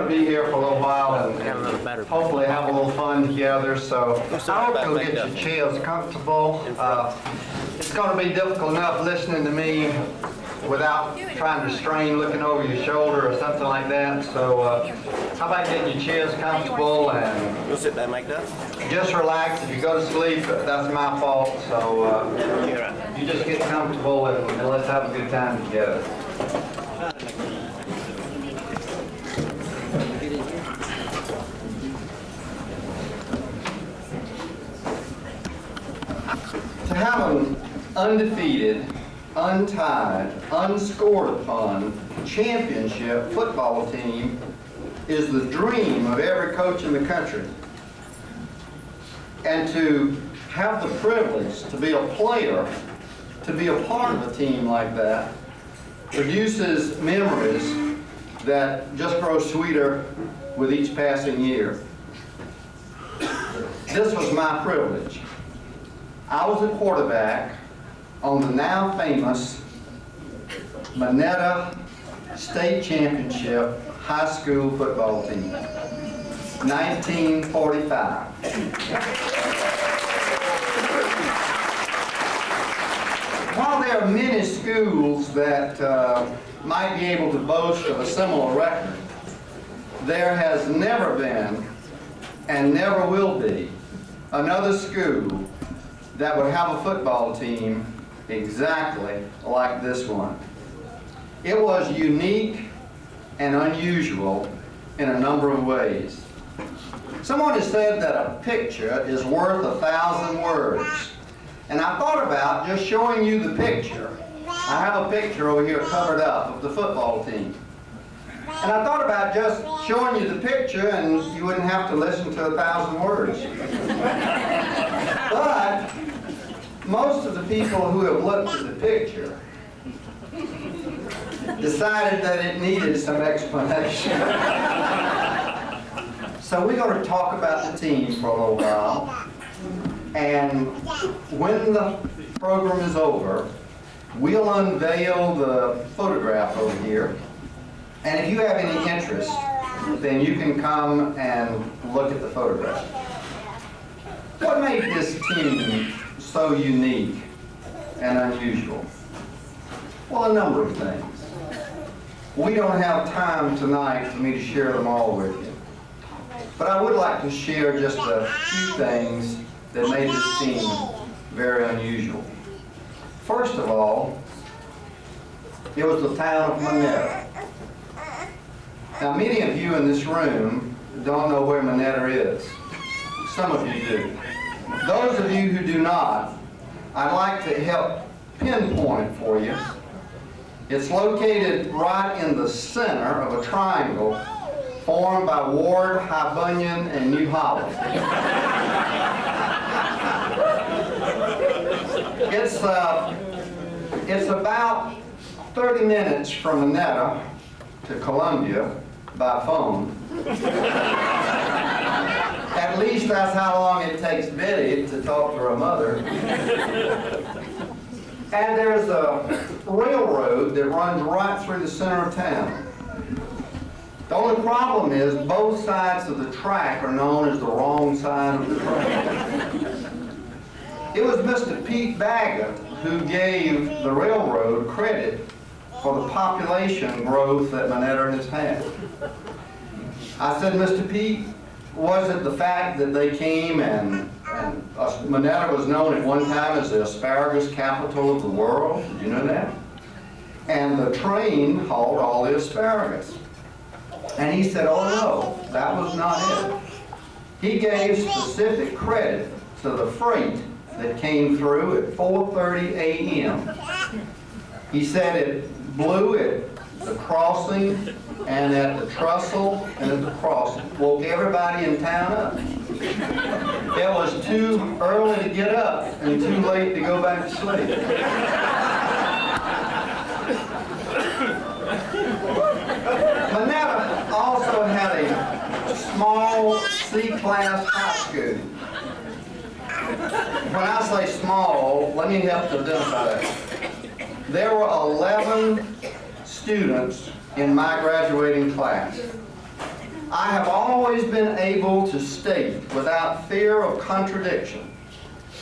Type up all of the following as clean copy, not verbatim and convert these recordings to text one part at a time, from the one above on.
to be here for a little while and hopefully have a little fun together. So I hope you'll get your chairs comfortable. It's going to be difficult enough listening to me without trying to strain looking over your shoulder or something like that. So how about getting your chairs comfortable and You'll sit there, make that. just relax. If you go to sleep, that's my fault. So you just get comfortable and let's have a good time together. To have an undefeated, untied, unscored upon championship football team is the dream of every coach in the country. And to have the privilege to be a player, to be a part of a team like that, produces memories that just grow sweeter with each passing year. This was my privilege. I was a quarterback on the now famous Monetta State Championship high school football team, 1945. While there are many schools that might be able to boast of a similar record, there has never been and never will be another school that would have a football team exactly like this one. It was unique and unusual in a number of ways. Someone has said that a picture is worth 1,000 words. And I thought about just showing you the picture. I have a picture over here covered up of the football team. And I thought about just showing you the picture and you wouldn't have to listen to 1,000 words. But most of the people who have looked at the picture decided that it needed some explanation. So we're going to talk about the team for a little while. And when the program is over, we'll unveil the photograph over here. And if you have any interest, then you can come and look at the photograph. What made this team so unique and unusual? Well, a number of things. We don't have time tonight for me to share them all with you. But I would like to share just a few things that made this team very unusual. First of all, it was the town of Monetta. Now, many of you in this room don't know where Monetta is. Some of you do. Those of you who do not, I'd like to help pinpoint it for you. It's located right in the center of a triangle formed by Ward, High Bunyan, and New Holland. It's about 30 minutes from Monetta to Columbia by phone. At least that's how long it takes Betty to talk to her mother. And there's a railroad that runs right through the center of town. The only problem is both sides of the track are known as the wrong side of the track. It was Mr. Pete Baggett who gave the railroad credit for the population growth that Monetta has had. I said, Mr. Pete, was it the fact that they came and Monetta was known at one time as the asparagus capital of the world? Did you know that? And the train hauled all the asparagus. And he said, oh no, that was not it. He gave specific credit to the freight that came through at 4:30 a.m. He said it blew at the crossing and at the trestle and at the crossing. Woke everybody in town up. It was too early to get up and too late to go back to sleep. Monetta also had a small C-class high school. When I say small, let me help to identify that. There were 11 students in my graduating class. I have always been able to state without fear of contradiction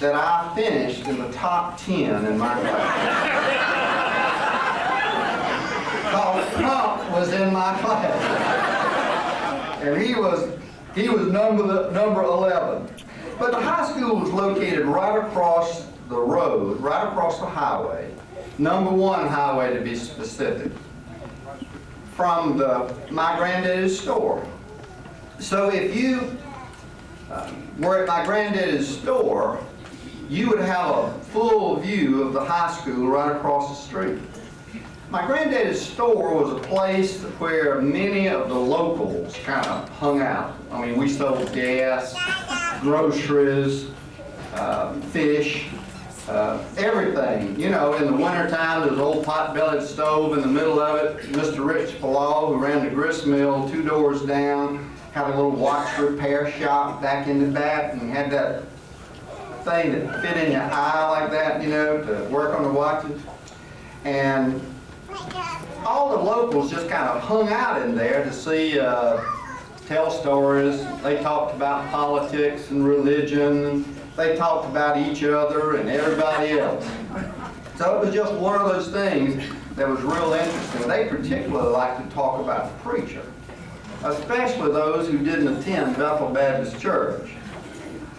that I finished in the top 10 in my class. Pump was in my class, and he was number 11. But the high school was located right across the road, right across the highway, number 1 highway to be specific, from my granddaddy's store. So if you were at my granddaddy's store, you would have a full view of the high school right across the street. My granddaddy's store was a place where many of the locals kind of hung out. I mean, we sold gas, groceries, fish, everything. You know, in the wintertime, there's an old pot-bellied stove in the middle of it. Mr. Rich Palau, who ran the grist mill 2 doors down, had a little watch repair shop back in the back, and had that thing that fit in your eye like that, you know, to work on the watches. And all the locals just kind of hung out in there to see, tell stories. They talked about politics and religion. They talked about each other and everybody else. So it was just one of those things that was real interesting. They particularly liked to talk about the preacher, especially those who didn't attend Bethel Baptist Church.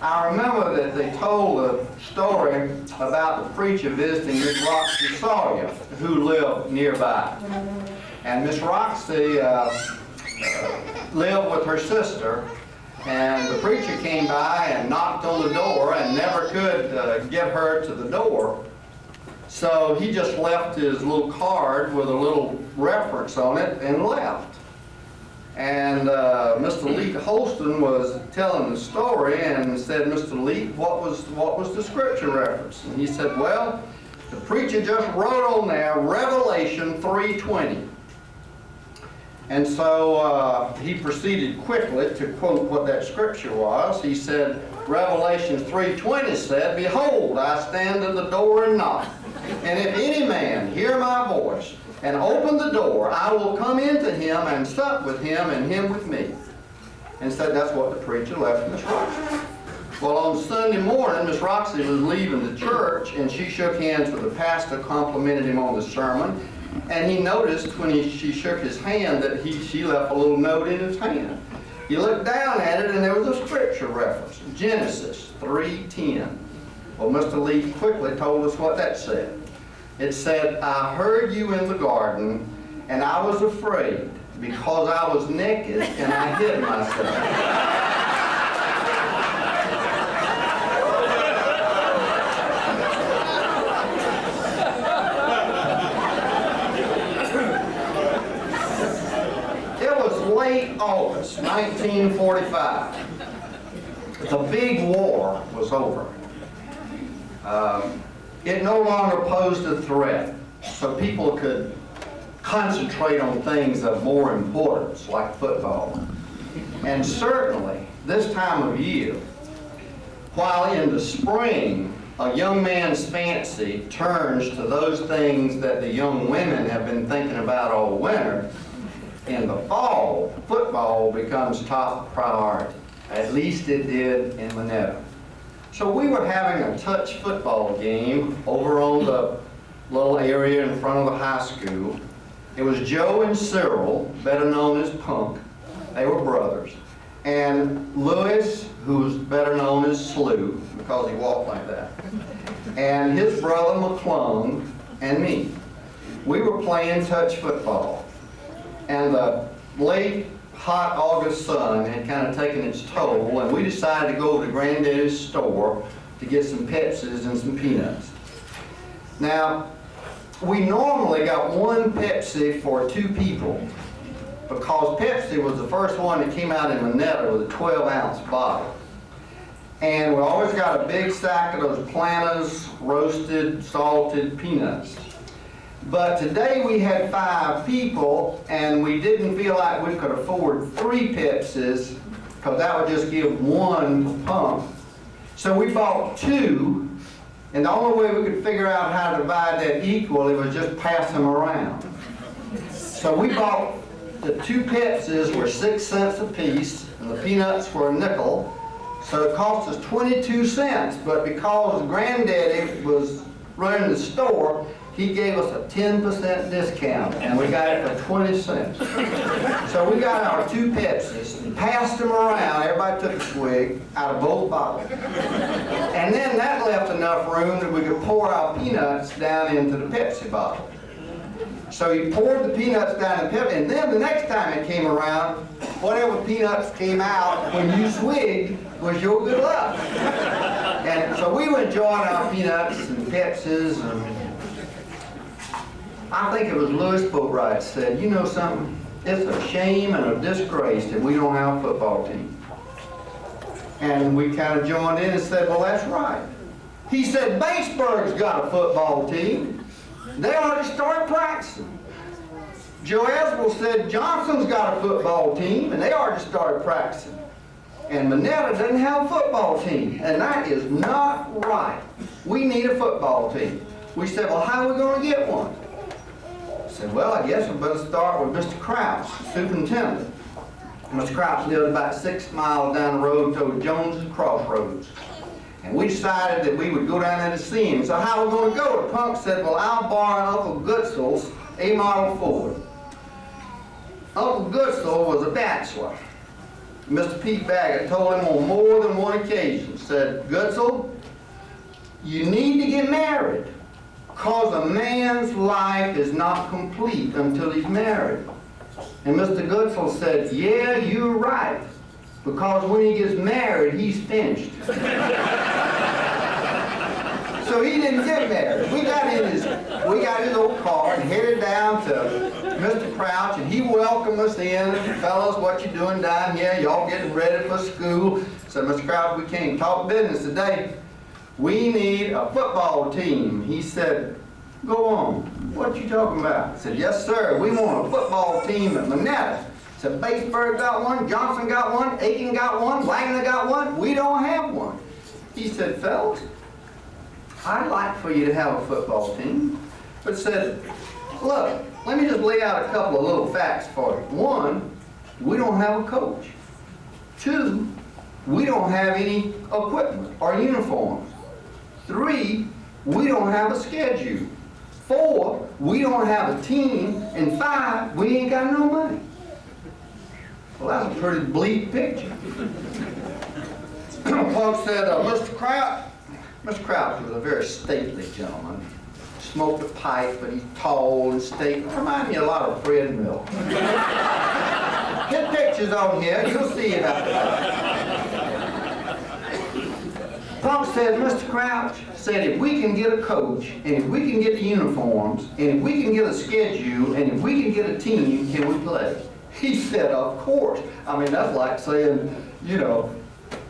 I remember that they told a story about the preacher visiting Miss Roxy Sawyer, who lived nearby. And Miss Roxy lived with her sister, and the preacher came by and knocked on the door and never could get her to the door. So he just left his little card with a little reference on it and left. And Mr. Lee Holston was telling the story and said, "Mr. Lee, what was the scripture reference?" And he said, "Well, the preacher just wrote on there Revelation 3:20." And so he proceeded quickly to quote what that scripture was. He said, Revelation 3:20 said, "Behold, I stand at the door and knock. And if any man hear my voice and open the door, I will come into him and sup with him and him with me." And said that's what the preacher left Miss Roxy. Well, on Sunday morning, Miss Roxy was leaving the church, and she shook hands with the pastor, complimented him on the sermon, and he noticed when she shook his hand that she left a little note in his hand. He looked down at it, and there was a scripture reference, Genesis 3:10. Well, Mr. Lee quickly told us what that said. It said, "I heard you in the garden, and I was afraid, because I was naked, and I hid myself." It was late August 1945. The big war was over. It no longer posed a threat, so people could concentrate on things of more importance, like football. And certainly, this time of year, while in the spring, a young man's fancy turns to those things that the young women have been thinking about all winter, in the fall, football becomes top priority. At least it did in Monetta. So we were having a touch football game over on the little area in front of the high school. It was Joe and Cyril, better known as Punk. They were brothers. And Louis, who was better known as Slew, because he walked like that. And his brother McClung and me. We were playing touch football. And the late hot August sun had kind of taken its toll, and we decided to go to Granddaddy's store to get some Pepsis and some peanuts. Now, we normally got 1 Pepsi for 2 people, because Pepsi was the first one that came out in Monetta with a 12-ounce bottle. And we always got a big sack of those Planas roasted, salted peanuts. But today we had 5 people, and we didn't feel like we could afford 3 Pepsis, because that would just give 1 pump. So we bought 2, and the only way we could figure out how to divide that equally was just pass them around. So we bought the 2 Pepsis were 6 cents a piece, and the peanuts were a nickel. So it cost us 22 cents, but because Granddaddy was running the store, he gave us a 10% discount, and we got it for 20 cents. So we got our 2 Pepsis and passed them around. Everybody took a swig out of both bottles. And then that left enough room that we could pour our peanuts down into the Pepsi bottle. So he poured the peanuts down in the Pepsi, and then the next time it came around, whatever peanuts came out when you swigged was your good luck. And so we were enjoying our peanuts and Pepsis, and I think it was Louis Boatwright said, you know something, it's a shame and a disgrace that we don't have a football team. And we kind of joined in and said, well, that's right. He said, Batesburg's got a football team. They already started practicing. Joe Eswell said, Johnson's got a football team, and they already started practicing. And Monetta doesn't have a football team, and that is not right. We need a football team. We said, well, how are we going to get one? I said, well, I guess we better start with Mr. Crouch, superintendent. Mr. Crouch lived about 6 miles down the road toward Jones's Crossroads. And we decided that we would go down there to see him. So how are we going to go? The punk said, well, I'll borrow Uncle Goodsel's A Model Ford. Uncle Goodsell was a bachelor. Mr. Pete Baggett told him on more than one occasion, said, Goodsell, you need to get married, because a man's life is not complete until he's married. And Mr. Goodsell said, yeah, you're right, because when he gets married, he's finished. So he didn't get married. We got his old car and headed down to Mr. Crouch, and he welcomed us in. Fellas, what you doing down here? Y'all getting ready for school? Said, Mr. Crouch, we came talk business today. We need a football team. He said, go on. What you talking about? I said, yes, sir. We want a football team at Monetta. Said, Batesburg got one, Johnson got one, Aiken got one, Wagner got one. We don't have one. He said, fellas, I'd like for you to have a football team. But said, look, let me just lay out a couple of little facts for you. 1, we don't have a coach. 2, we don't have any equipment or uniforms. 3, we don't have a schedule. 4, we don't have a team. And 5, we ain't got no money. Well, that's a pretty bleak picture. Folks said, Mr. Crouch was a very stately gentleman. Smoked a pipe, but he's tall and stately. Reminds me a lot of Fred Miller. Get pictures on here, you'll see about that. Punk said, Mr. Crouch said, if we can get a coach, and if we can get the uniforms, and if we can get a schedule, and if we can get a team, can we play? He said, of course. I mean, that's like saying, you know,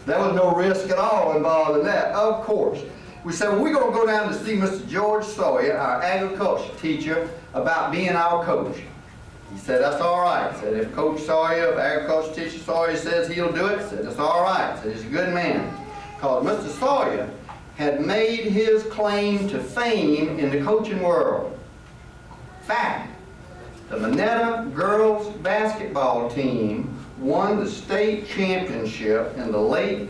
there was no risk at all involved in that. Of course. We said, well, we're going to go down to see Mr. George Sawyer, our agriculture teacher, about being our coach. He said, that's all right. He said, if Coach Sawyer, if agriculture teacher Sawyer says he'll do it, he said, that's all right. He said, he's a good man. Because Mr. Sawyer had made his claim to fame in the coaching world. Fact, the Monetta girls basketball team won the state championship in the late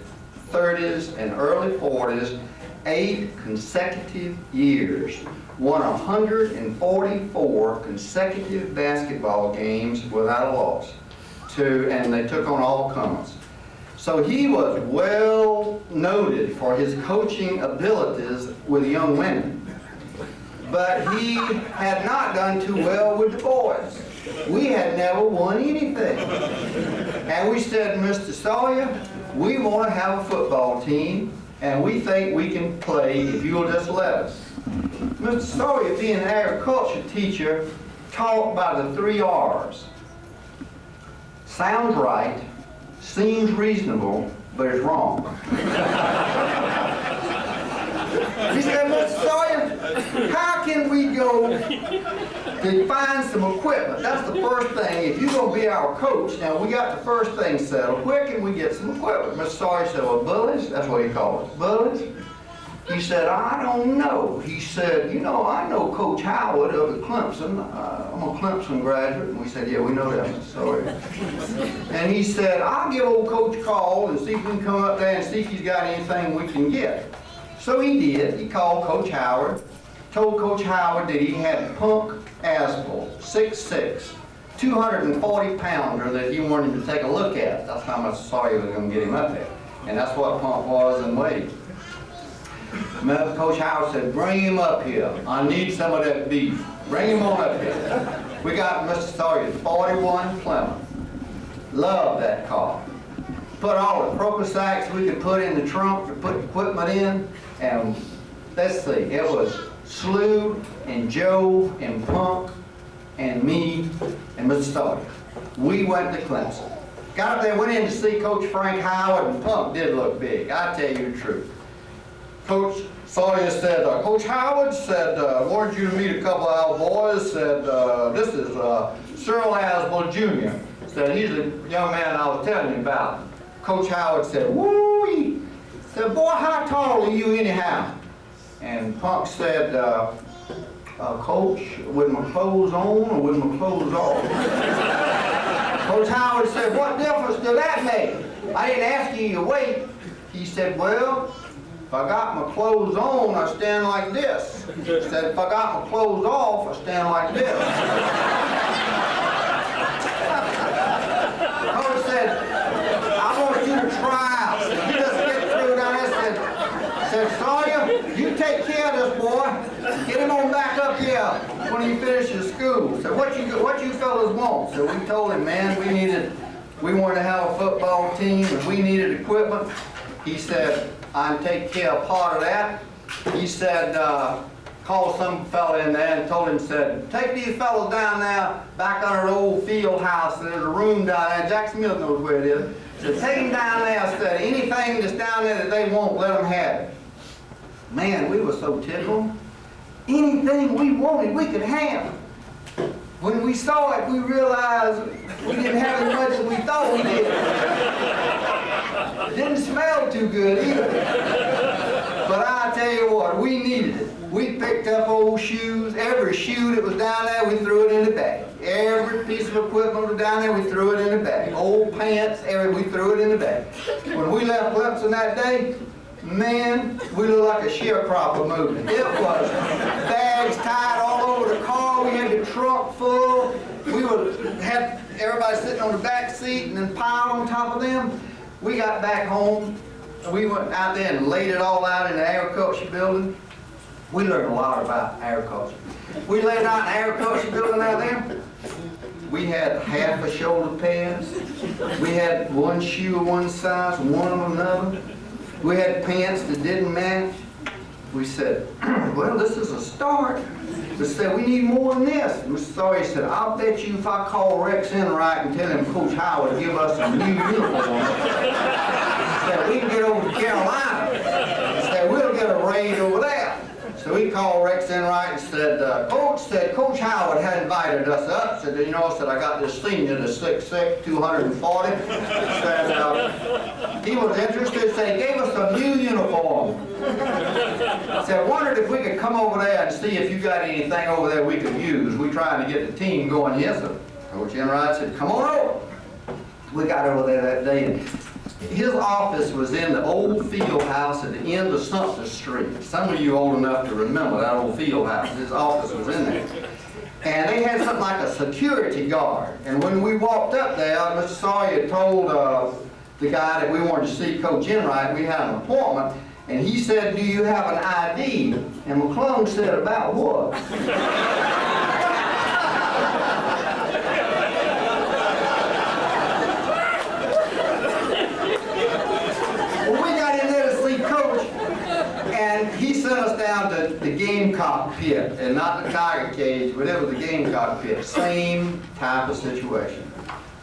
30s and early 40s, 8 consecutive years. Won 144 consecutive basketball games without a loss. And they took on all comers. So he was well noted for his coaching abilities with young women. But he had not done too well with the boys. We had never won anything. And we said, Mr. Sawyer, we want to have a football team, and we think we can play if you'll just let us. Mr. Sawyer, being an agriculture teacher, taught by the 3 R's. Sounds right, seems reasonable, but it's wrong. He said, Mr. Sawyer, how can we go to find some equipment? That's the first thing. If you're going to be our coach, now we got the first thing settled. Where can we get some equipment? Mr. Sawyer said, well, bullies, that's what he called it, bullies. He said, I don't know. He said, you know, I know Coach Howard of the Clemson. I'm a Clemson graduate. And we said, yeah, we know that, Mr. Sawyer. And he said, I'll give old Coach a call and see if we can come up there and see if he's got anything we can get. So he did. He called Coach Howard, told Coach Howard that he had Punk Asbel, 6'6", 240-pounder that he wanted him to take a look at. That's how much Sawyer was going to get him up there. And that's what Punk was in weight. Coach Howard said, bring him up here. I need some of that beef. Bring him on up here. We got Mr. Sawyer's 41 Plymouth. Love that car. Put all the croaker sacks we could put in the trunk to put equipment in. And let's see, it was Slew and Joe and Punk and me and Mr. Sawyer. We went to Clemson. Got up there, went in to see Coach Frank Howard, and Punk did look big. I tell you the truth. Coach Sawyer said, Coach Howard said, wanted you to meet a couple of our boys. Said, this is Cyril Asbel Jr. Said, he's the young man I was telling you about. Coach Howard said, woo-wee. Said, boy, how tall are you anyhow? And Punk said, Coach, with my clothes on or with my clothes off? Coach Howard said, what difference does that make? I didn't ask you your weight. He said, well, if I got my clothes on, I stand like this. He said, if I got my clothes off, I stand like this. Coach said, I want you to try out. You just get through down there. Said, Sawyer, you take care of this boy. Get him on back up here when he finishes school. So what you fellas want? So we told him, man, we wanted to have a football team and we needed equipment. He said, I can take care of part of that. He said, called some fella in there and told him, said, take these fellas down there back under the old field house. There's a room down there. Jack Smith knows where it is. So take them down there. Said, anything that's down there that they want, let them have it. Man, we were so tickled. Anything we wanted, we could have. When we saw it, we realized we didn't have as much as we thought we did. It didn't smell too good either. But I tell you what, we needed it. We picked up old shoes. Every shoe that was down there, we threw it in the bag. Every piece of equipment was down there, we threw it in the bag. Old pants, we threw it in the bag. When we left Clemson that day, man, we looked like a sharecropper moving. It was bags tied all over the car. We had the trunk full. We had everybody sitting on the back seat and then piled on top of them. We got back home. We went out there and laid it all out in the agriculture building. We learned a lot about agriculture. We laid it out in the agriculture building out there. We had half a shoulder pads. We had one shoe of one size, one of another. We had pants that didn't match. We said, well, this is a start. We said, we need more than this. And Mr. Sawyer said, I'll bet you if I call Rex Enright and tell him Coach Howard to give us some new uniforms, that we can get over to Carolina. He said, we'll get a raid over there. So he called Rex Enright and said, Coach Howard had invited us up. Said, you know, said, I got this senior that's 6'6", 240. Said, he was interested. Said, he gave us a new uniform. Said, wondered if we could come over there and see if you got anything over there we could use. We trying to get the team going. Yes, sir. Coach Enright said, come on over. We got over there that day. And his office was in the old field house at the end of Sumter Street. Some of you old enough to remember that old field house. His office was in there. And they had something like a security guard. And when we walked up there, Mr. Sawyer told the guy that we wanted to see Coach Enright, we had an appointment, and he said, do you have an ID? And McClung said, about what? And he sent us down to the Gamecock pit, and not the tiger cage, but it was the Gamecock pit. Same type of situation.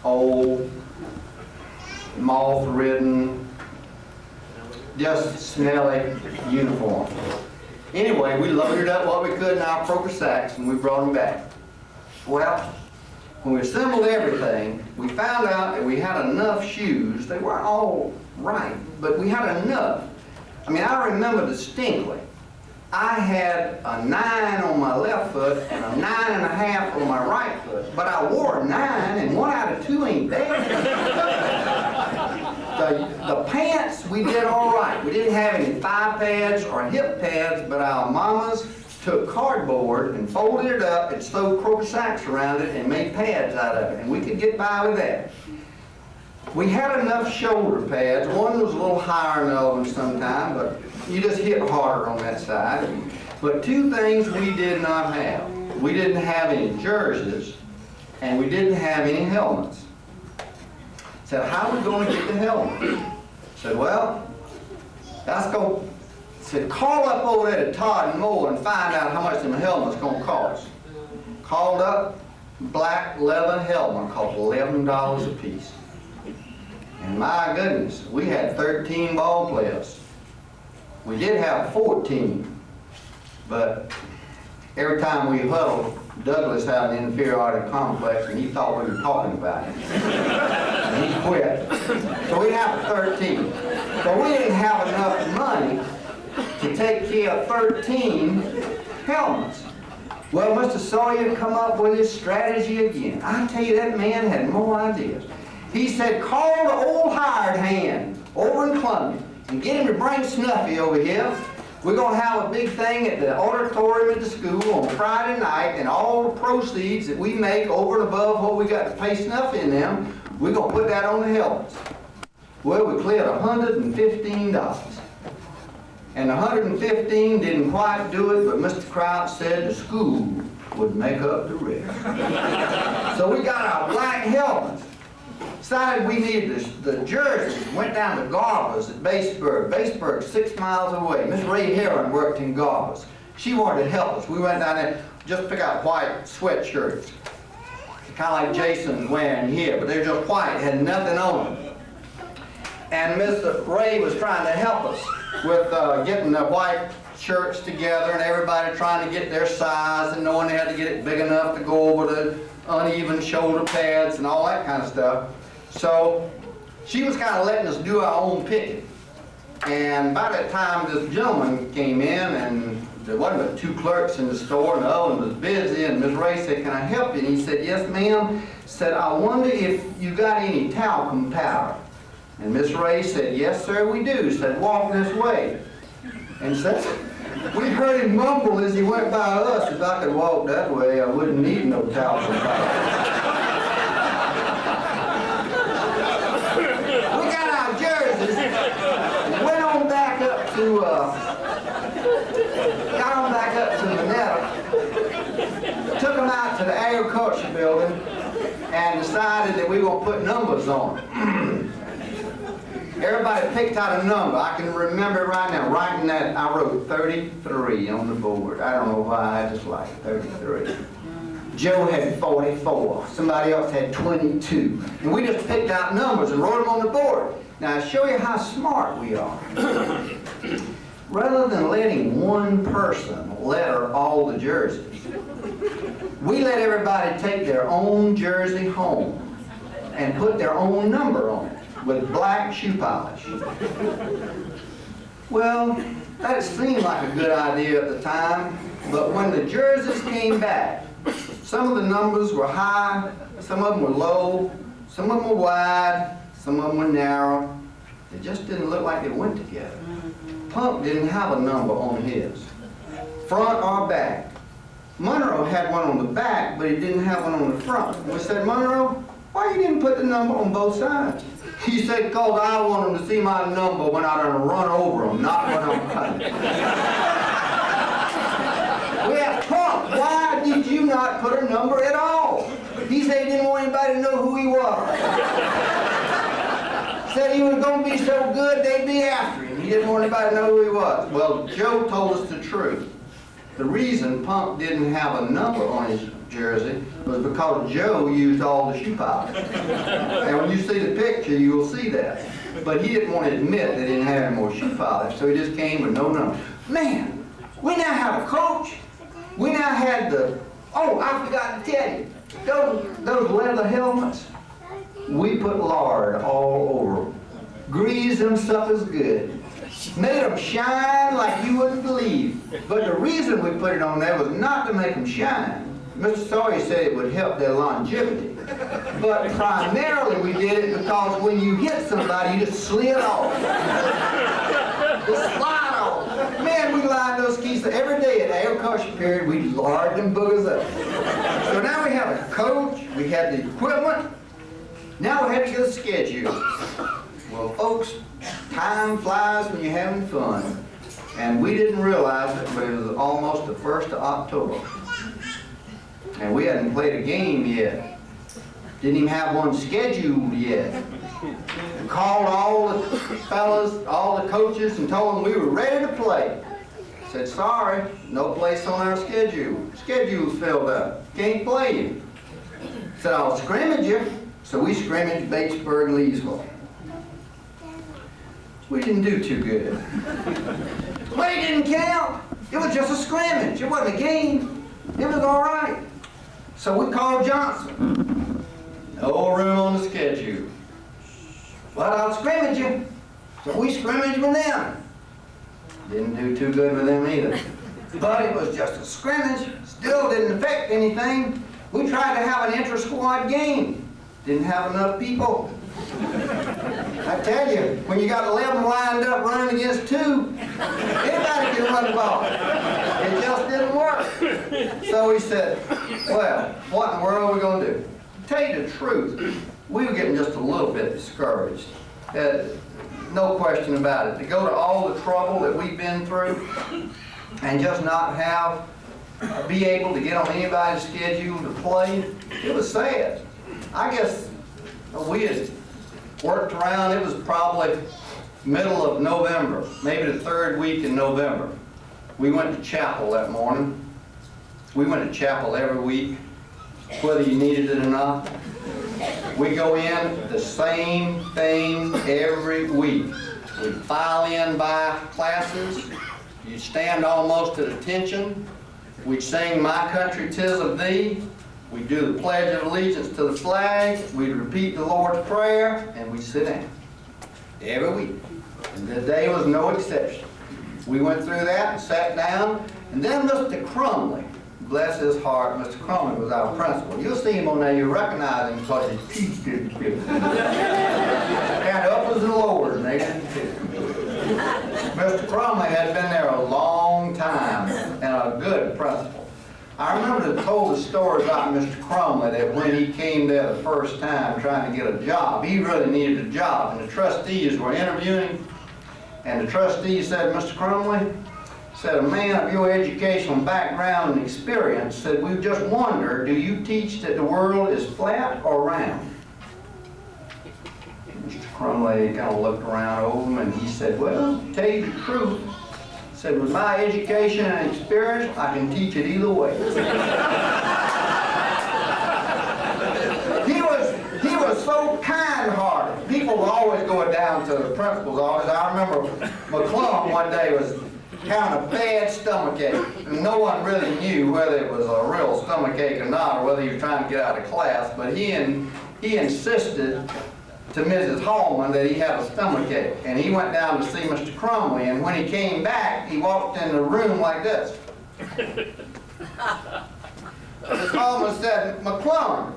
Old, moth-ridden, just smelly uniform. Anyway, we loaded up what we could in our croaker sacks, and we brought them back. Well, when we assembled everything, we found out that we had enough shoes. They weren't all right, but we had enough I mean, I remember distinctly, I had a 9 on my left foot and a 9.5 on my right foot, but I wore a 9 and 1 out of 2 ain't bad. The pants, we did all right. We didn't have any thigh pads or hip pads, but our mamas took cardboard and folded it up and sewed croquet sacks around it and made pads out of it, and we could get by with that. We had enough shoulder pads. One was a little higher than the other one sometimes, but you just hit harder on that side. But 2 things we did not have. We didn't have any jerseys, and we didn't have any helmets. Said, how are we going to get the helmet? Said, well, let's go. Said, call up over there to Todd and Moore and find out how much the helmet's going to cost. Called up, black leather helmet, cost $11 a piece. And my goodness, we had 13 ball players. We did have 14, but every time we huddled, Douglas had an inferiority complex and he thought we were talking about him. And he quit. So we have 13. But we didn't have enough money to take care of 13 helmets. Well, Mr. Sawyer come up with his strategy again. I tell you, that man had more ideas. He said, call the old hired hand over in Columbia and get him to bring Snuffy over here. We're going to have a big thing at the auditorium at the school on Friday night, and all the proceeds that we make over and above what we got to pay Snuffy in them, we're going to put that on the helmets. Well, we cleared $115. And the 115 didn't quite do it, but Mr. Crouch said the school would make up the rest. So we got our black helmets. Decided we needed the jerseys. Went down to Garber's at Baseburg. Baseburg, 6 miles away. Miss Ray Heron worked in Garber's. She wanted to help us. We went down there, just pick out white sweatshirts. Kind of like Jason's wearing here, but they're just white, had nothing on them. And Mr. Ray was trying to help us with getting the white shirts together and everybody trying to get their size and knowing they had to get it big enough to go over the uneven shoulder pads and all that kind of stuff. So she was kind of letting us do our own picking. And by that time, this gentleman came in, and there wasn't but 2 clerks in the store, and the other one was busy, and Ms. Ray said, can I help you? And he said, yes, ma'am. Said, I wonder if you got any talcum powder. And Miss Ray said, yes, sir, we do. Said, walk this way. And said, we heard him mumble as he went by us. If I could walk that way, I wouldn't need no talcum powder. We got our jerseys, went on back up to, Monetta, took them out to the agriculture building, and decided that we were going to put numbers on them. Everybody picked out a number. I can remember it right now. Writing that, I wrote 33 on the board. I don't know why, I just like 33. Joe had 44. Somebody else had 22. And we just picked out numbers and wrote them on the board. Now, I show you how smart we are. Rather than letting one person letter all the jerseys, we let everybody take their own jersey home and put their own number on it with black shoe polish. Well, that seemed like a good idea at the time, but when the jerseys came back, some of the numbers were high, some of them were low, some of them were wide, some of them were narrow. They just didn't look like they went together. Punk didn't have a number on his, front or back. Monroe had one on the back, but he didn't have one on the front. We said, Monroe, why you didn't put the number on both sides? He said, because I want them to see my number when I done run over them, not when I'm cutting. We asked Punk, why did you not put a number at all? He said he didn't want anybody to know who he was. Said he was going to be so good they'd be after him. He didn't want anybody to know who he was. Well, Joe told us the truth. The reason Punk didn't have a number on his jersey was because Joe used all the shoe polish. And when you see the picture, you will see that. But he didn't want to admit they didn't have any more shoe polish, so he just came with no number. Man, we now have a coach. We now had oh, I forgot to tell you, those leather helmets, we put lard all over them. Grease them suckers good. Made them shine like you wouldn't believe. But the reason we put it on there was not to make them shine. Mr. Sawyer said it would help their longevity. But primarily we did it because when you hit somebody, you just slid off. Just slide off. Man, we lined those skis every day at agriculture period. We lard them boogers up. So now we have a coach, we had the equipment, now we have to get a schedule. Well, folks, time flies when you're having fun. And we didn't realize it, but it was almost the 1st of October. And we hadn't played a game yet. Didn't even have one scheduled yet. We called all the fellas, all the coaches, and told them we were ready to play. Said, sorry, no place on our schedule. Schedule's filled up. Can't play you. Said, I'll scrimmage you. So we scrimmaged Batesburg and Leesville. We didn't do too good. But it didn't count. It was just a scrimmage. It wasn't a game. It was all right. So we called Johnson. No room on the schedule. But I'll scrimmage you. So we scrimmaged with them. Didn't do too good with them either. But it was just a scrimmage. Still didn't affect anything. We tried to have an inter-squad game. Didn't have enough people. I tell you, when you got 11 lined up running against 2, anybody can run the ball. It just didn't work. So we said, well, what in the world are we going to do? To tell you the truth, we were getting just a little bit discouraged. No question about it. To go to all the trouble that we've been through and just not be able to get on anybody's schedule to play, it was sad. I guess we had worked around, it was probably middle of November, maybe the 3rd week in November. We went to chapel that morning. We went to chapel every week, whether you needed it or not. We go in, the same thing every week. We file in by classes. You stand almost at attention. We sing My Country 'Tis of Thee. We do the Pledge of Allegiance to the flag, we repeat the Lord's Prayer, and we sit down. Every week. And today was no exception. We went through that and sat down, and then Mr. Crumley, bless his heart, Mr. Crumley was our principal. You'll see him on there, you recognize him because his teeth didn't fit. And uppers and lowers, and they didn't fit. Mr. Crumley had been there a long time, and a good principal. I remember they told the story about Mr. Crumley that when he came there the first time trying to get a job, he really needed a job, and the trustees were interviewing him, and the trustees said, Mr. Crumley, said, a man of your educational background and experience, said, we just wonder, do you teach that the world is flat or round? Mr. Crumley kind of looked around over him, and he said, well, to tell you the truth, said, with my education and experience, I can teach it either way. He was so kind-hearted. People were always going down to the principal's office. I remember McClung one day was having a bad stomachache, and no one really knew whether it was a real stomachache or not, or whether he was trying to get out of class, but he insisted to Mrs. Hallman that he had a stomachache, and he went down to see Mr. Crumley, and when he came back, he walked in the room like this. Mrs. Hallman said, McClung,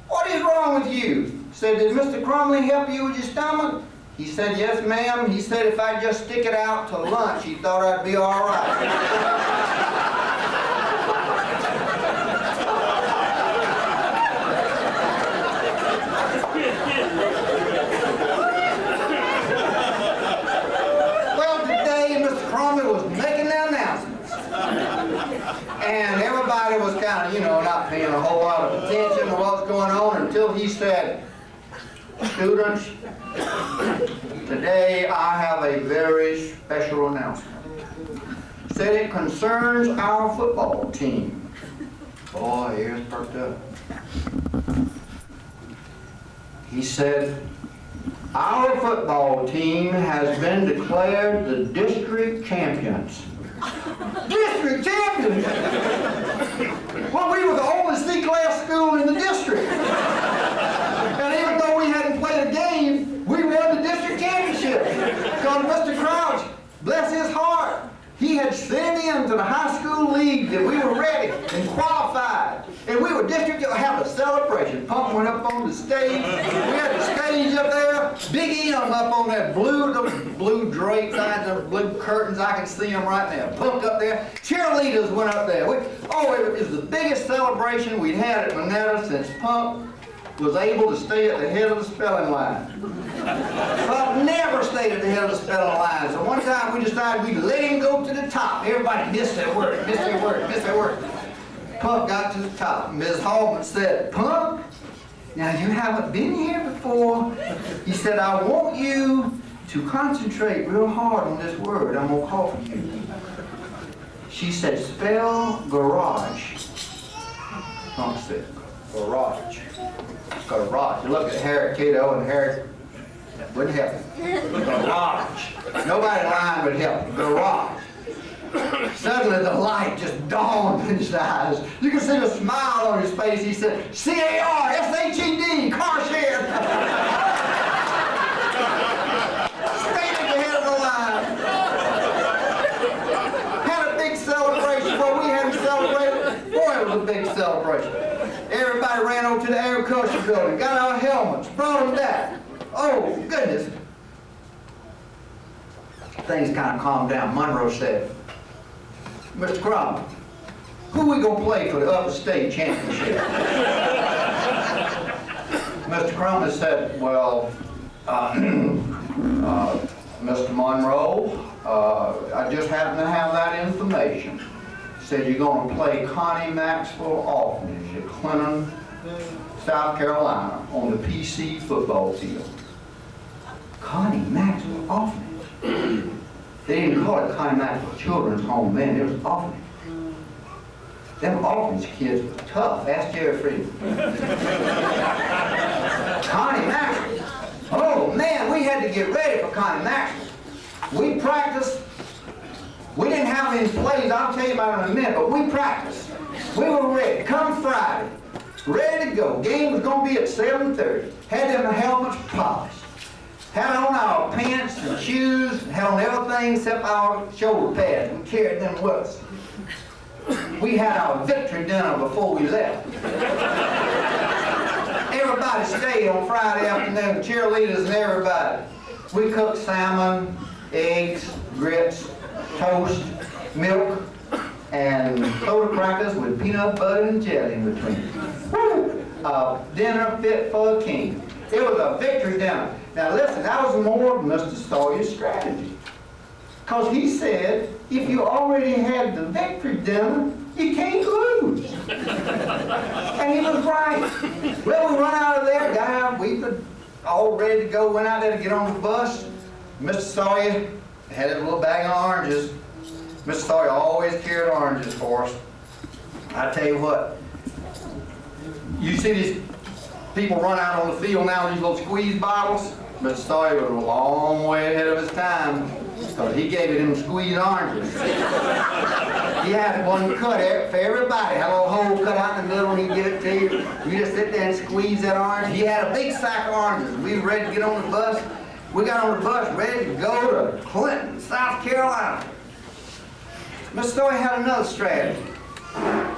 what is wrong with you? Said, did Mr. Crumley help you with your stomach? He said, yes, ma'am. He said if I just stick it out to lunch, he thought I'd be all right. And everybody was kind of, not paying a whole lot of attention to what was going on until he said, students, today I have a very special announcement. Said it concerns our football team. Boy, ears perked up. He said, our football team has been declared the district champions. District champions? Well, we were the only C-class school in the district. And even though we hadn't played a game, we won the district championship. Because Mr. Crouch, stage. We had the stage up there. Big M up on that blue drapes, the blue curtains. I can see them right now. Punk up there. Cheerleaders went up there. It was the biggest celebration we'd had at Monetta since Punk was able to stay at the head of the spelling line. Punk never stayed at the head of the spelling line. So one time we decided we'd let him go to the top. Everybody missed their word, missed their word, missed their word. Punk got to the top. Ms. Hallman said, "Punk, now you haven't been here before." He said, "I want you to concentrate real hard on this word I'm gonna call for you." She said, "Spell garage." Punk said, "Garage." Garage. You look at Harry Cato and Harry, that wouldn't help him. Garage. Nobody in line would help him. Garage. Suddenly the light just dawned in his eyes. You could see the smile on his face. He said, "C-A-R-S-H-E-D, car shed." Stayed at the head of the line. Had a big celebration. Well, we hadn't celebrated. Boy, it was a big celebration. Everybody ran over to the agriculture building, got our helmets, brought them back. Oh, goodness. Things kind of calmed down. Monroe said, "Mr. Crumb, who we going to play for the upper state championship?" Mr. Crumb said, "Well, Mr. Monroe, I just happen to have that information." Said, "You're going to play Connie Maxwell Orphanage at Clinton, South Carolina, on the PC football field." Connie Maxwell Orphanage. They didn't call it Connie Maxwell Children's Home then. It was orphanage. Them orphanage kids were tough. Ask Jerry Friedman. Connie Maxwell. Oh man, we had to get ready for Connie Maxwell. We practiced. We didn't have any plays, I'll tell you about it in a minute, but we practiced. We were ready. Come Friday, ready to go. Game was going to be at 7:30. Had them helmets polished. Had on our pants and shoes, had on everything except our shoulder pads. We carried them with us. We had our victory dinner before we left. Everybody stayed on Friday afternoon, cheerleaders and everybody. We cooked salmon, eggs, grits, toast, milk, and soda crackers with peanut butter and jelly in between. Woo! A dinner fit for a king. It was a victory dinner. Now listen, that was more of Mr. Sawyer's strategy. Because he said, if you already had the victory dinner, you can't lose. And he was right. Well, we run out of there, got out, we were all ready to go, went out there to get on the bus. Mr. Sawyer had a little bag of oranges. Mr. Sawyer always carried oranges for us. I tell you what, you see these people run out on the field now, these little squeeze bottles. Mr. Sawyer was a long way ahead of his time because he gave it them squeeze oranges. He had one cut for everybody. Had a little hole cut out in the middle and he'd give it to you. You just sit there and squeeze that orange. He had a big sack of oranges. We were ready to get on the bus. We got on the bus ready to go to Clinton, South Carolina. Mr. Sawyer had another strategy.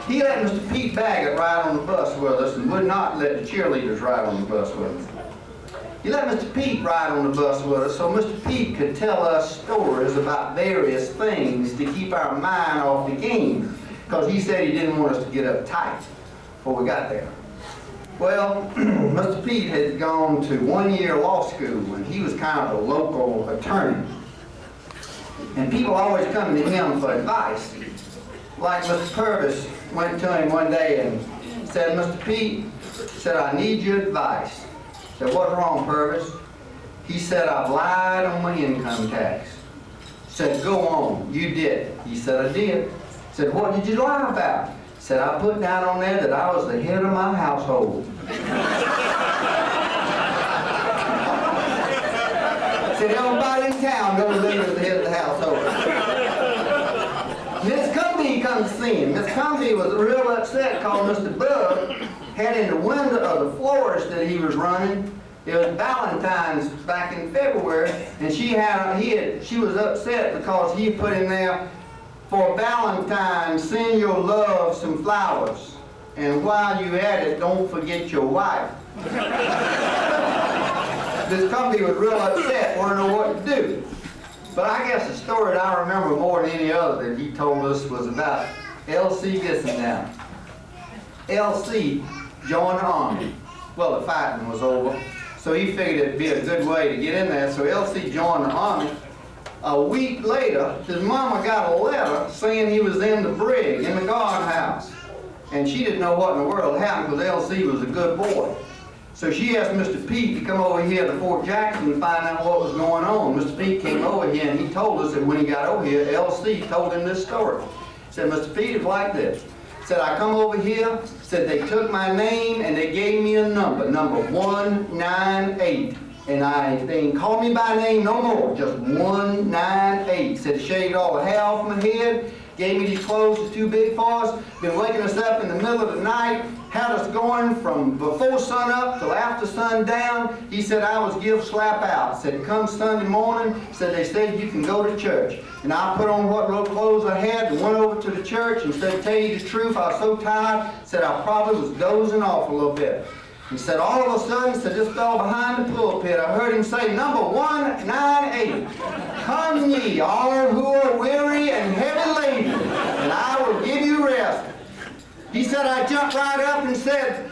He let Mr. Pete Baggett ride on the bus with us and would not let the cheerleaders ride on the bus with us. He let Mr. Pete ride on the bus with us so Mr. Pete could tell us stories about various things to keep our mind off the game, because he said he didn't want us to get uptight before we got there. Well, Mr. Pete had gone to 1-year law school, and he was kind of a local attorney. And people always come to him for advice. Like Mr. Purvis went to him one day and said, "Mr. Pete," said, "I need your advice." I said, "What's wrong, Purvis?" He said, "I've lied on my income tax." I said, "Go on, you did." He said, "I did." I said, "What did you lie about?" He said, "I put down on there that I was the head of my household." Said everybody in town knows me as the head of the household. Miss Cumbie comes to see him. Miss Cumbie was real upset because Mr. Bug had in the window of the florist that he was running. It was Valentine's back in February, and she was upset because he put in there, "For Valentine's, send your love some flowers. And while you at it, don't forget your wife." This company was real upset, wanted to know what to do. But I guess the story that I remember more than any other that he told us was about L.C. Gissing now. L.C. joined the Army. Well, the fighting was over, so he figured it'd be a good way to get in there. So L.C. joined the Army. A week later, his mama got a letter saying he was in the brig, in the guardhouse. And she didn't know what in the world happened because L.C. was a good boy. So she asked Mr. Pete to come over here to Fort Jackson and find out what was going on. Mr. Pete came over here and he told us that when he got over here, L.C. told him this story. He said, Mr. Pete, it's like this. Said, I come over here, said they took my name and they gave me a number 198. And they didn't call me by name no more, just 198. Said, shaved all the hair off my head, gave me these clothes that's too big for us, been waking us up in the middle of the night, had us going from before sun up till after sundown. He said, I was give slap out. Said, come Sunday morning, said, they said you can go to church. And I put on what little clothes I had and went over to the church and said, tell you the truth, I was so tired, said I probably was dozing off a little bit. He said, all of a sudden, said, just fell behind the pulpit. I heard him say, number 198, come ye, all who are weary and heavy laden, and I will give you rest. He said, I jumped right up and said,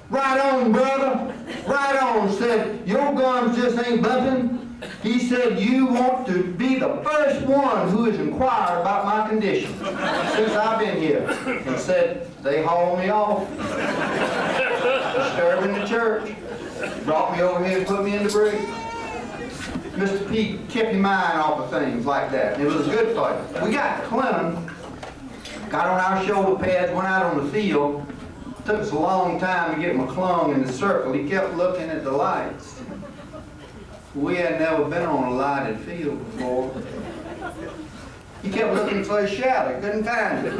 right on, brother, right on. Said, your gums just ain't bumping. He said, you want to be the first one who has inquired about my condition since I've been here. And said, they hauled me off, disturbing the church, brought me over here and put me in the brig. Mr. Pete kept your mind off of things like that. It was a good fight. We got to Clinton, got on our shoulder pads, went out on the field. Took us a long time to get McClung in the circle. He kept looking at the lights. We had never been on a lighted field before. He kept looking for a shadow, couldn't find it.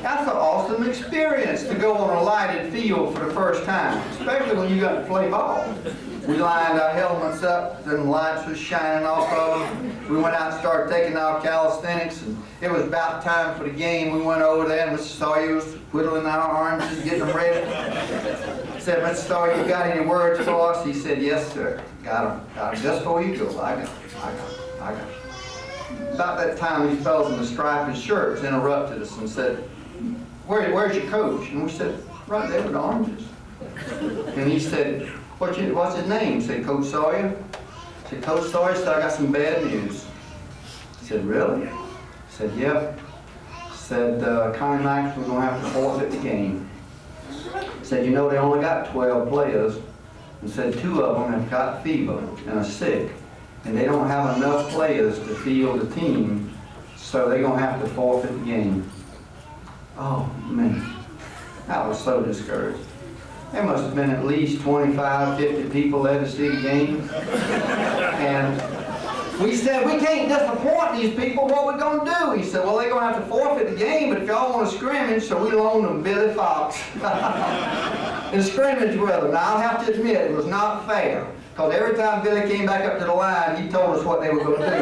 That's an awesome experience to go on a lighted field for the first time, especially when you got to play ball. We lined our helmets up, then the lights was shining off of them. We went out and started taking our calisthenics, and it was about time for the game. We went over there, and Mr. Sawyer was whittling our oranges, getting them ready. Said, Mr. Sawyer, you got any words for us? He said, yes, sir. Got them. Just before you go. I got them. About that time, these fellows in the striped shirts interrupted us and said, where's your coach? And we said, right there with the oranges. And he said, what's his name? Said, Coach Sawyer. Said, Coach Sawyer, said, I got some bad news. Said, really? Said, yep. Said, Connie Max, we're going to have to forfeit the game. Said, you know, they only got 12 players. And said, 2 of them have got fever and are sick. And they don't have enough players to field the team, so they're going to have to forfeit the game. Oh, man. I was so discouraged. There must have been at least 25, 50 people there to see the game. And we said, we can't disappoint these people. What we going to do? He said, well, they're going to have to forfeit the game, but if y'all want to scrimmage, so we loaned them Billy Fox. And scrimmage with them. Now, I'll have to admit, it was not fair. Because every time Billy came back up to the line, he told us what they were going to do.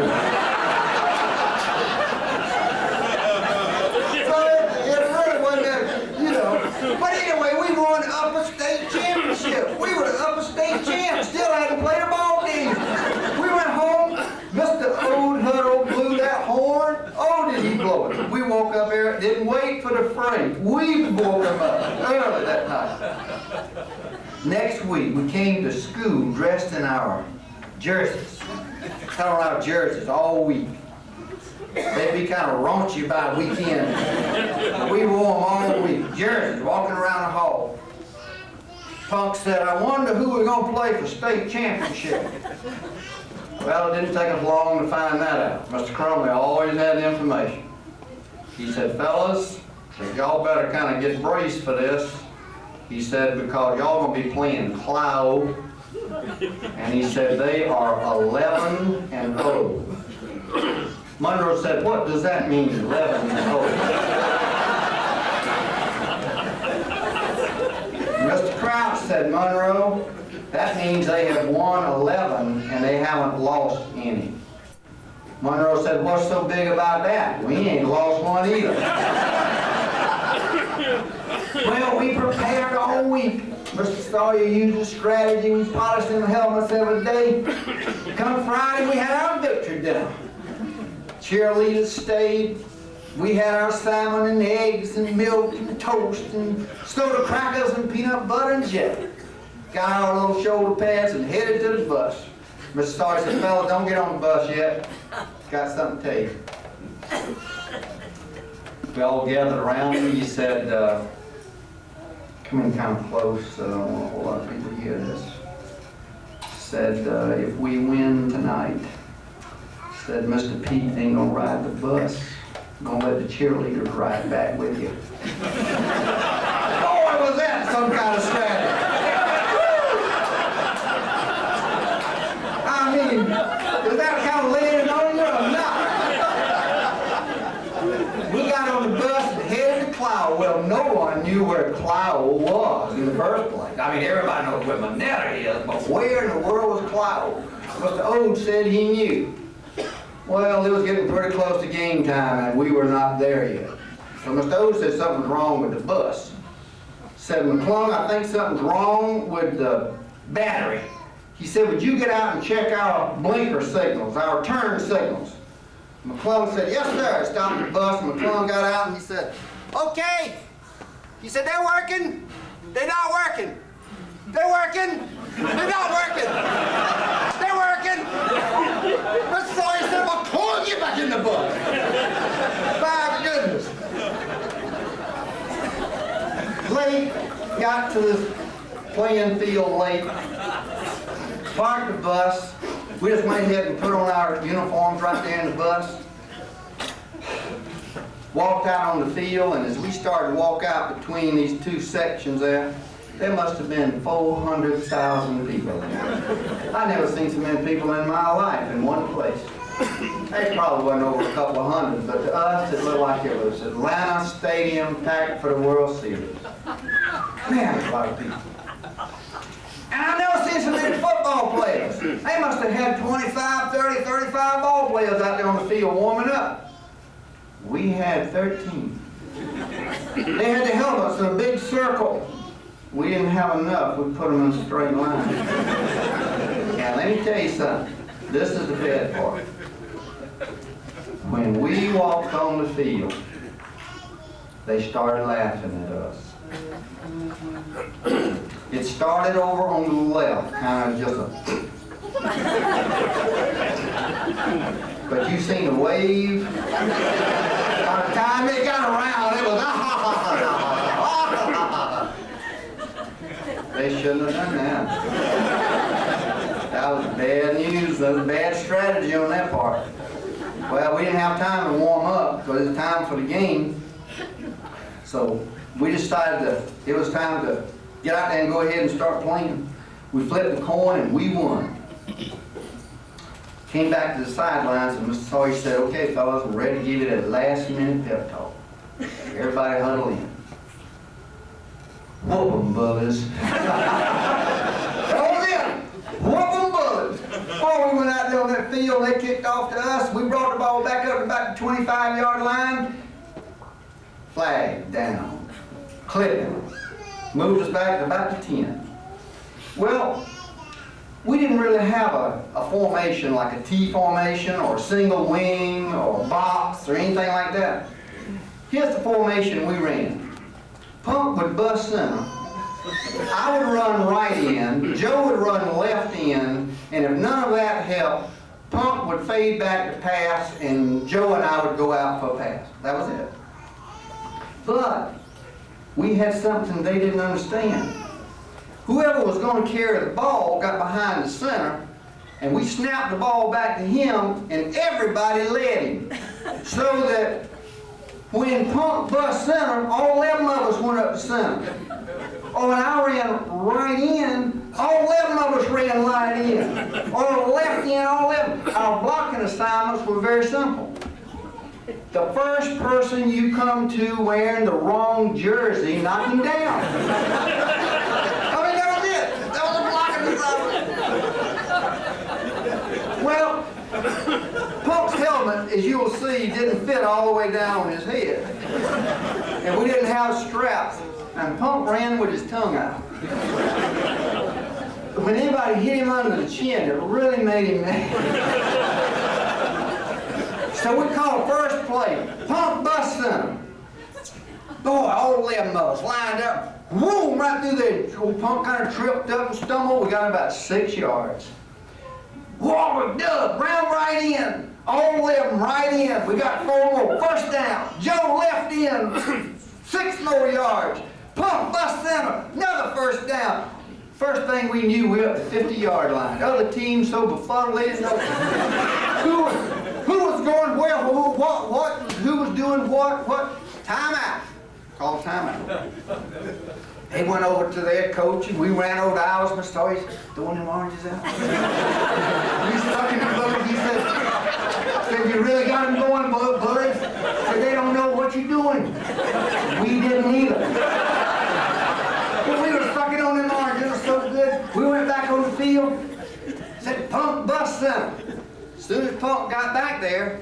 So it really wasn't, you know. But anyway, we won the upper state championship. We were the upper state champs. Still hadn't played a ball game. We went home. Mr. Old Huddle blew that horn. Oh, did he blow it. We woke up there, didn't wait for the freight. We woke him up early that night. Next week, we came to school dressed in our jerseys. Had on our jerseys all week. They'd be kind of raunchy by the weekend. We wore them all week. Jerseys, walking around the hall. Punk said, I wonder who we're going to play for state championship. Well, it didn't take us long to find that out. Mr. Crumley always had the information. He said, fellas, y'all better kind of get braced for this. He said, because y'all going to be playing Cloud. And he said, they are 11-0. Monroe said, what does that mean, 11-0? Mr. Crouch said, Monroe, that means they have won 11 and they haven't lost any. Monroe said, what's so big about that? We ain't lost one either. Well, we prepared all week. Mr. Sawyer used a strategy. We polished them helmets every day. Come Friday, we had our victory dinner. Cheerleaders stayed. We had our salmon and eggs and milk and toast and soda crackers and peanut butter and jelly. Got our little shoulder pads and headed to the bus. Mr. Sawyer said, fellas, don't get on the bus yet. Got something to tell you. We all gathered around him. He said, come in kind of close, I don't want a whole lot of people to hear this. Said, if we win tonight, said Mr. Pete ain't gonna ride the bus. I'm gonna let the cheerleaders ride back with you. Boy, was that some kind of strategy. I mean, is that kind of laying on you or not? We got on the bus and headed to Cloud. Well, no one knew where Cloud was in the first place. I mean, everybody knows where Monetta is, but where in the world was Cloud? Mr. Ode said he knew. Well, it was getting pretty close to game time, and we were not there yet. So Mr. Ode said something was wrong with the bus. Said, McClung, I think something's wrong with the battery. He said, would you get out and check our blinker signals, our turn signals? McClung said, yes, sir. Stopped the bus, and McClung got out, and he said, okay. He said, they're working. They're not working. They're working. They're not working. They're working. Mr. Sawyer said, McClung, get back in the bus. My goodness. Late, got to the playing field late. Parked the bus. We just went ahead and put on our uniforms right there in the bus. Walked out on the field, and as we started to walk out between these two sections there must have been 400,000 people there. I never seen so many people in my life in one place. They probably wasn't over a couple of hundred, but to us it looked like it was Atlanta Stadium packed for the World Series. Man, a lot of people. And I never seen so many football players. They must have had 25, 30, 35 ball players out there on the field warming up. We had 13. They had the helmets in a big circle. We didn't have enough. We put them in a straight line. Now, let me tell you something. This is the bad part. When we walked on the field, they started laughing at us. It started over on the left, kind of just a... But you seen the wave? By the time it got around, it was... They shouldn't have done that. That was bad news. That was bad strategy on that part. Well, we didn't have time to warm up because it was time for the game. So we decided it was time to get out there and go ahead and start playing. We flipped the coin and we won. Came back to the sidelines and Mr. Sawyer said, okay, fellas, we're ready to give you that last minute pep talk. Everybody huddle in. Whoop 'em, bullies. That was it. Whoop 'em, bullies. Before we went out there on that field, they kicked off to us. We brought the ball back up to about the 25-yard line. Flag down. Clipping. Moved us back to about the 10. Well, we didn't really have a formation like a T formation or a single wing or a box or anything like that. Here's the formation we ran. Punk would bust center. I would run right end. Joe would run left end. And if none of that helped, Punk would fade back to pass, and Joe and I would go out for a pass. That was it. But we had something they didn't understand. Whoever was going to carry the ball got behind the center, and we snapped the ball back to him, and everybody led him. So that when Punk bust center, all 11 of us went up to center. Or when I ran right in, all 11 of us ran right in. Or left in, all 11. Our blocking assignments were very simple. The first person you come to wearing the wrong jersey, knock him down. I mean, that was it. That was a blocking assignment. Well, Punk's helmet, as you will see, didn't fit all the way down on his head. And we didn't have straps. and Punk ran with his tongue out. When anybody hit him under the chin, it really made him mad. So we called first play, Punk bust center. Boy, all 11 of us lined up, boom, right through there. Old Punk kind of tripped up and stumbled. We got about 6 yards. Whoa, Doug, round right in. All 11 right in. We got 4 more. First down. Joe left in. 6 more yards. Punk bust center. Another first down. First thing we knew, we were up the 50-yard line. The other team so befuddled, they didn't know who was going where, who was doing what. Timeout. Called timeout. They went over to their coach, and we ran over to ours. Mr. Toys throwing them oranges out. We stuck in the bullets. He said, you really got them going, bullets? Said, they don't know what you're doing. We didn't either. But we were sucking on them oranges. It was so good. We went back on the field. Said, Punk bust center. As soon as Punk got back there,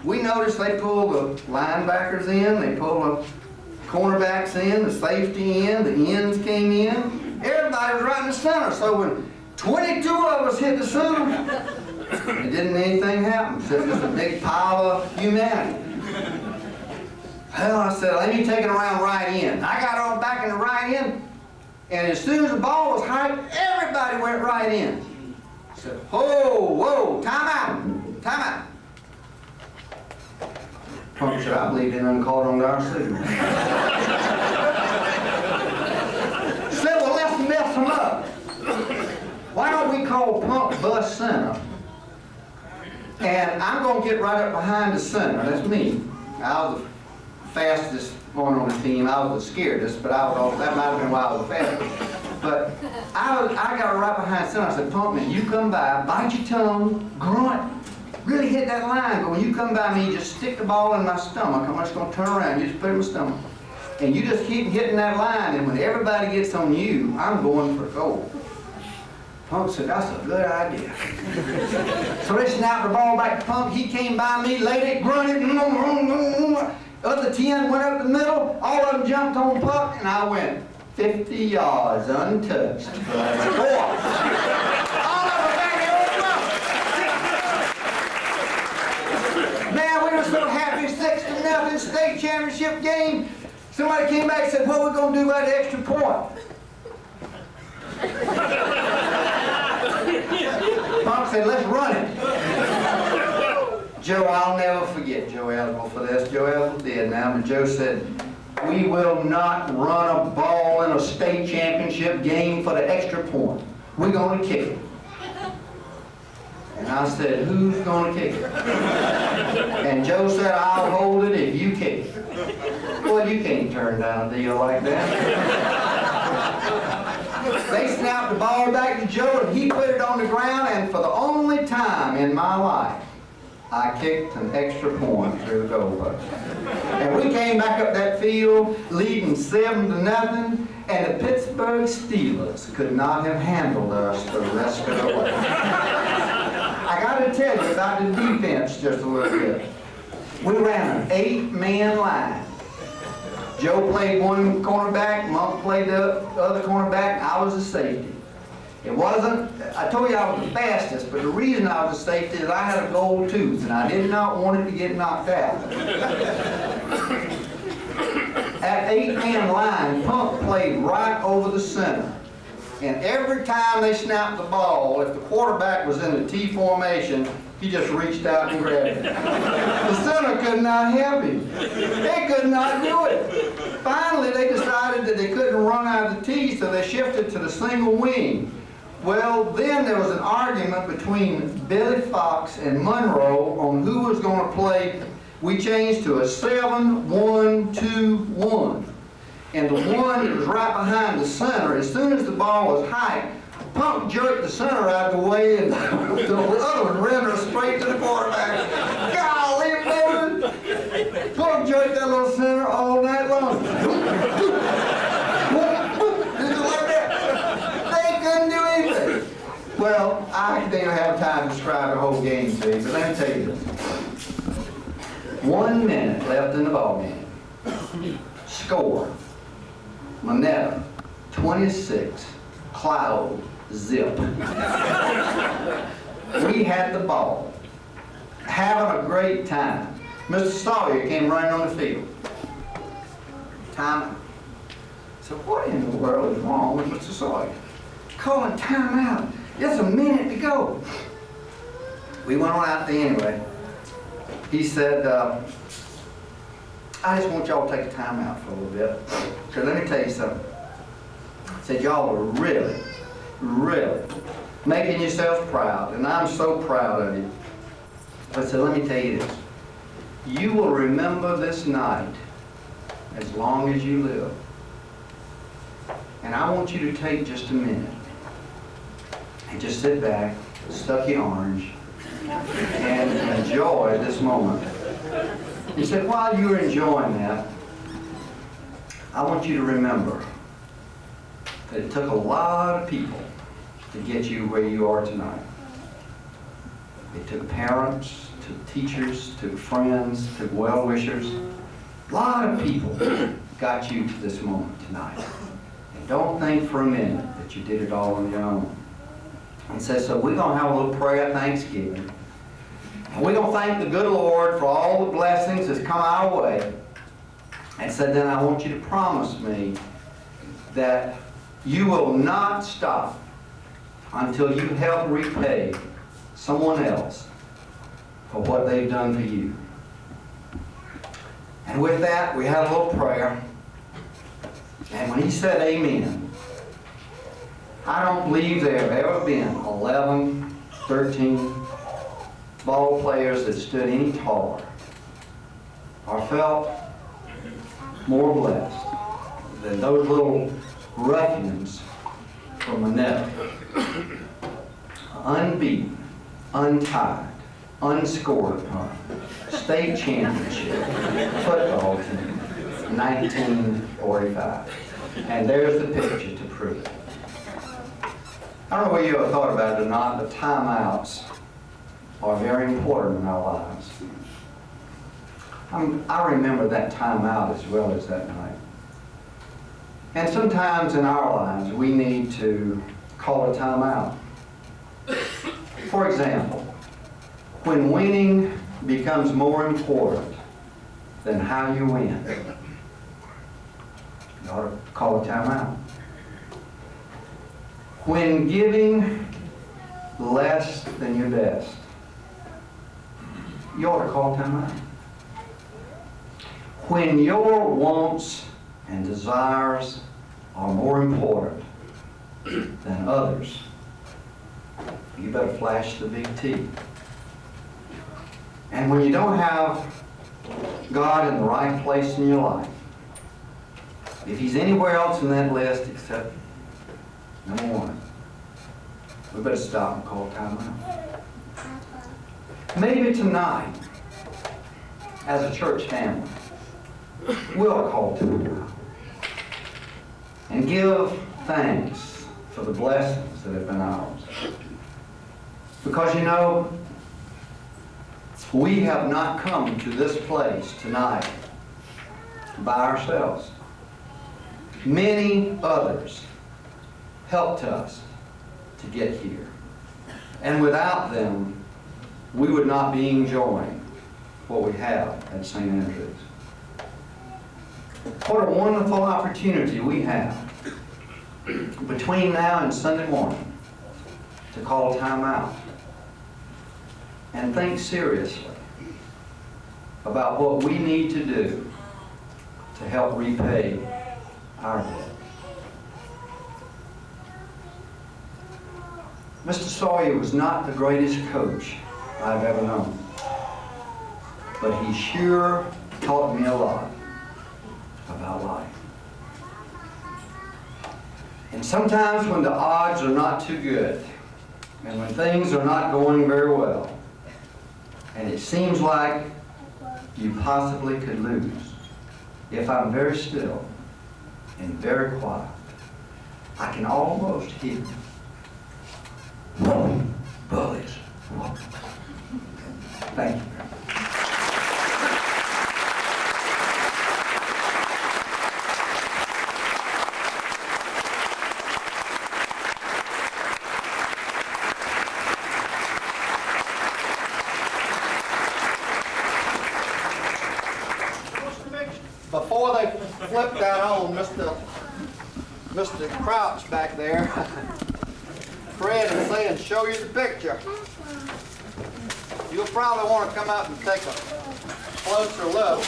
we noticed they pulled the linebackers in, they pulled the cornerbacks in, the safety in, the ends came in. Everybody was right in the center. So when 22 of us hit the center, it didn't anything happen. It was just a big pile of humanity. Well, I said, let me take it around right in. I got on back in the right end, and as soon as the ball was hyped, everybody went right in. I said, whoa, time out. Punk said, I believe they done called on our signal. Said, well, let's mess them up. Why don't we call Punk bust center? And I'm going to get right up behind the center. That's me. I was the fastest one on the team. I was the scaredest, but that might have been why I was the fastest. But I got right behind center. I said, Punk, man, you come by, bite your tongue, grunt, really hit that line. But when you come by me, just stick the ball in my stomach. I'm just going to turn around. You just put it in my stomach. And you just keep hitting that line. And when everybody gets on you, I'm going for goal. Punk said, that's a good idea. So they snapped the ball back to Punk. He came by me, laid it, grunted. Other 10 went up the middle. All of them jumped on Punk, and I went 50 yards untouched. Man, we were so happy, 6-0 state championship game. Somebody came back and said, what are we going to do about the extra point? Punk said, let's run it. Joe, I'll never forget Joe Eligible for this. Joe Eligible did now, but Joe said, we will not run a ball in a state championship game for the extra point. We're going to kick it. And I said, who's going to kick it? And Joe said, I'll hold it if you kick it. Well, you can't turn down a deal like that. They snapped the ball back to Joe, and he put it on the ground, and for the only time in my life, I kicked an extra point through the goalpost. And we came back up that field leading 7-0, and the Pittsburgh Steelers could not have handled us the rest of the way. I got to tell you about the defense just a little bit. We ran an 8-man line. Joe played one cornerback, Monk played the other cornerback, I was the safety. It wasn't, I told you I was the fastest, but the reason I was the safety is I had a gold tooth and I did not want it to get knocked out. At 8-man line, Punk played right over the center. And every time they snapped the ball, if the quarterback was in the T formation, he just reached out and grabbed it. The center could not help him. They could not do it. Finally, they decided that they couldn't run out of the T, so they shifted to the single wing. Well, then there was an argument between Billy Fox and Monroe on who was going to play. We changed to a 7-1-2-1. And the one that was right behind the center, as soon as the ball was high, Punk jerked the center out of the way, and the other one ran her straight to the quarterback. Golly, baby! Punk jerked that little center all night long. Just like that. They couldn't do anything. Well, I didn't have time to describe the whole game to you, but let me tell you this. 1 minute left in the ball game. Score. Monetta, 26, cloud, zip. We had the ball, having a great time. Mr. Sawyer came running on the field. Time. So what in the world is wrong with Mr. Sawyer? Calling time out. Just a minute to go. We went on out there anyway. He said, I just want y'all to take a time out for a little bit. So let me tell you something. He said, y'all are really, really making yourselves proud, and I'm so proud of you. I said, let me tell you this. You will remember this night as long as you live. And I want you to take just a minute and just sit back, stuck your orange, and enjoy this moment. He said, while you're enjoying that, I want you to remember that it took a lot of people to get you where you are tonight. It took parents, it took teachers, it took friends, it took well-wishers. A lot of people got you to this moment tonight. And don't think for a minute that you did it all on your own. He says, so we're going to have a little prayer of thanksgiving. And we're going to thank the good Lord for all the blessings that's come our way. And said, then I want you to promise me that you will not stop until you help repay someone else for what they've done for you. And with that, we had a little prayer. And when he said amen, I don't believe there have ever been 11, 13 ball players that stood any taller or felt more blessed than those little ruffians from Monetta. Unbeaten, untied, unscored upon, state championship football team, 1945. And there's the picture to prove it. I don't know whether you ever thought about it or not, but timeouts are very important in our lives. I remember that timeout as well as that night. And sometimes in our lives, we need to call a timeout. For example, when winning becomes more important than how you win, you ought to call a timeout. When giving less than your best, you ought to call a timeout. When your wants and desires are more important than others, you better flash the big T. And when you don't have God in the right place in your life, if He's anywhere else in that list except number one, we better stop and call time out. Maybe tonight, as a church family, we'll call time out and give thanks for the blessings that have been ours. Because you know, we have not come to this place tonight by ourselves. Many others helped us to get here. And without them, we would not be enjoying what we have at St. Andrews. What a wonderful opportunity we have between now and Sunday morning to call time out and think seriously about what we need to do to help repay our debt. Mr. Sawyer was not the greatest coach I've ever known, but he sure taught me a lot about life. And sometimes when the odds are not too good, and when things are not going very well, and it seems like you possibly could lose, if I'm very still and very quiet, I can almost hear bullies. Thank you. flip that on Mr. Crouch back there, Fred is saying, show you the picture. You'll probably want to come up and take a closer look.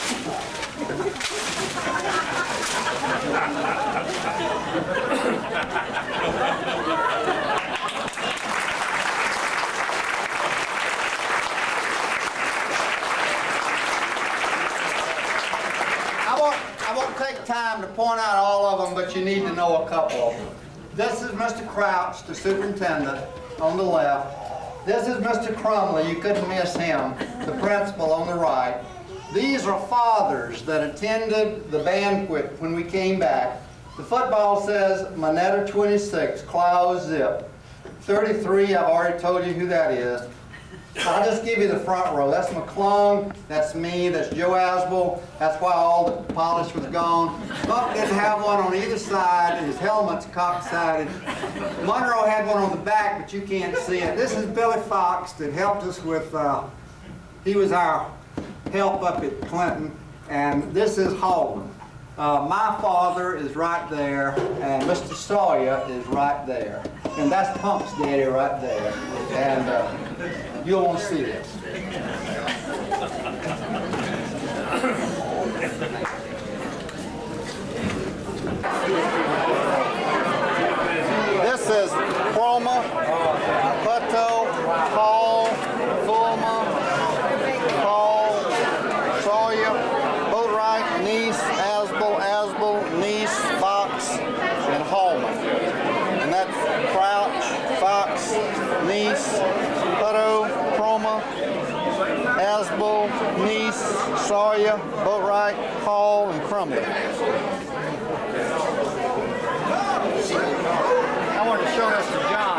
I won't take time to point out all of them, but you need to know a couple of them. This is Mr. Crouch, the superintendent, on the left. This is Mr. Crumley, you couldn't miss him, the principal on the right. These are fathers that attended the banquet when we came back. The football says Monetta 26, Clow Zip. 33, I've already told you who that is. I'll just give you the front row. That's McClung, that's me, that's Joe Asbel. That's why all the polish was gone. Buck didn't have one on either side, and his helmet's cock-sided. Monroe had one on the back, but you can't see it. This is Billy Fox that helped us with, he was our help up at Clinton, and this is Holman. My father is right there, and Mr. Sawyer is right there. And that's Pump's daddy right there. And you'll want to see this. This is Chroma, Butto, Hall, Fulma, Hall, Sawyer, Boatwright, Kneece, Asbel, Kneece, Fox, and Hallman. And that's Crouch, Fox, Kneece, Butto, Chroma, Asbel, Kneece, Sawyer, Boatwright, Hall, and Crumley. I wanted to show this to John.